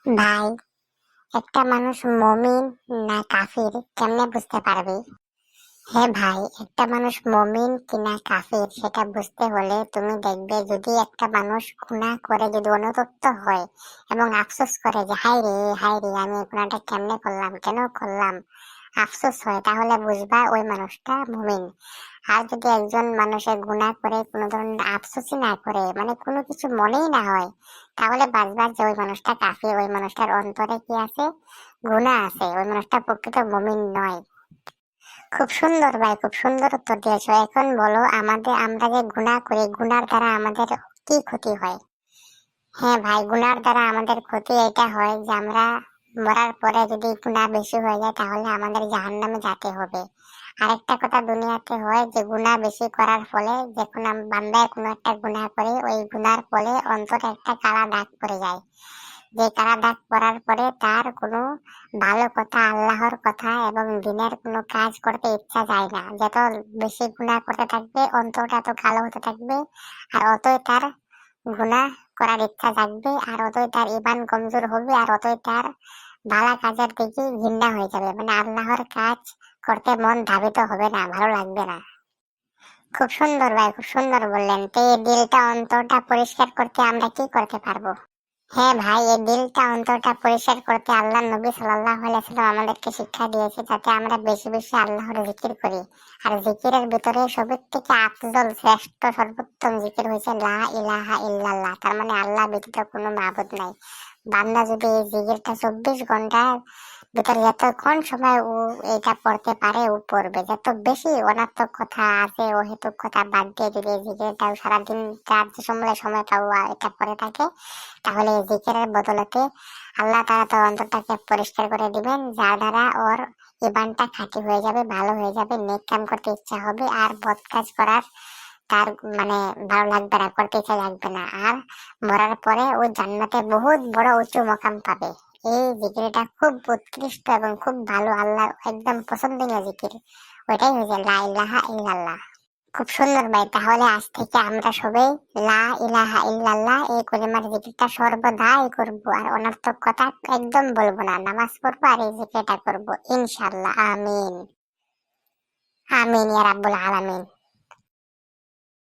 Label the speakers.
Speaker 1: ভাই, একটা মানুষ মুমিন না কাফির কেমনে বুঝতে পারবি? হ্যাঁ ভাই, একটা মানুষ মুমিন কিনা কাফির সেটা বুঝতে হলে তুমি দেখবে, যদি একটা মানুষ গুনাহ করে যদি অনুতপ্ত হয় এবং আফসোস করে যে হায় রে আমি এই গুনাহটা কেমনে করলাম, কেন করলাম, আফসোস হয়, তাহলে বুঝবা ওই মানুষটা মুমিন। আর যদি একজন মানুষের গুনাহ করে কোনো ধরনের আফসোসই না করে, মানে কোনো কিছু মনেই না হয়, তাহলে বুঝবা যে ওই মানুষটা কাফির, ওই মানুষটার অন্তরে কি আছে, গুনাহ আছে, ওই মানুষটা প্রকৃত মুমিন নয়। খুব সুন্দর ভাই, খুব সুন্দর উত্তর দিয়েছো। এখন বলো, আমরা যে গুনাহ করি, গুনার দ্বারা আমাদের কি ক্ষতি হয়? হ্যাঁ ভাই, গুনার দ্বারা আমাদের ক্ষতি এটা হয় যে আমরা মরার পরে যদি গুনাহ বেশি হয়ে যায় তাহলে আমাদের জাহান্নামে যেতে হবে। আরেকটা কথা দুনিয়াতে হয় যে গুনাহ বেশি করার ফলে, যখন বান্দা কোনো একটা গুনাহ করে, ওই গুনার ফলে অন্তরে একটা কালা দাগ পড়ে যায়। যে কালা দাগ পড়ার পরে তার কোনো ভালো কথা, আল্লাহর কথা এবং দিনের কোনো কাজ করতে ইচ্ছা যায় না। যত বেশি গুনাহ করতে থাকবে অন্তরটা তো কালো হতে থাকবে, আর অতই তার গুনাহ করার ইচ্ছা জাগবে, আর অতই তার ঈমান কমজোর হবে, আর অতই তার ভালো কাজের দিকে ঘৃণা হয়ে যাবে, মানে আল্লাহর কাজ করতে মন ধাবিত হবে না, ভালো লাগবে না। খুব সুন্দর ভাই, খুব সুন্দর বললেন। তো এই দিলটা, অন্তরটা পরিষ্কার করতে আমরা কি করতে পারবো? হ্যাঁ ভাই, এই দিলটা, অন্তরটা পরিষ্কার করতে আল্লাহ নবী সাল্লাল্লাহু আলাইহি ওয়াসাল্লাম আমাদেরকে শিক্ষা দিয়েছে, যাতে আমরা বেশি বেশি আল্লাহর জিকির করি। আর জিকিরের ভিতরে সবের থেকে আফজল, শ্রেষ্ঠ, সর্বোত্তম জিকির হয়েছে লা ইলাহা ইল্লাল্লাহ, তার মানে আল্লাহ ব্যতীত কোনো মাবুদ নাই। বান্দা যদি এই জিকিরটা 24 ঘন্টার ভিতরে যতক্ষণ সময় ও এটা পড়তে পারে ও পড়বে, যত বেশি অনর্থক কথা আছে, অহেতুক কথা বাদ দিয়ে যদি এই জিকিরটাও সারাদিন রাত যে সময় পাবো এটা পড়ে থাকে, তাহলে এই জিকিরের বদলতে আল্লাহ তাআলা তার অন্তরটাকে পরিষ্কার করে দিবেন, যার দ্বারা ওর ঈমানটা খাঁটি হয়ে যাবে, ভালো হয়ে যাবে, নেক কাম করতে ইচ্ছা হবে, আর বদ কাজ করার তার মানে ভালো লাগবে না, করতে ইচ্ছা লাগবে না। আর মরার পরে ও জান্নাতে বহুত বড় উঁচু মাকাম পাবে। এই জিকিরটা খুব উৎকৃষ্ট এবং খুব ভালো, আল্লাহ একদম পছন্দনীয় জিকির। ওইটাই হয়েছে লা ইলাহা ইল্লাল্লাহ। খুব সুন্দর ভাই, তাহলে আজ থেকে আমরা সবাই লা ইলাহা ইল্লাল্লাহ এই কলিমার জিকিরটা সর্বদাই করব, আর অনর্থক কথা একদম বলবো না, নামাজ পড়বো আর এই জিকিরটা করবো ইনশাআল্লাহ। আমিন। আমিন ইয়া রাব্বুল আলামিন।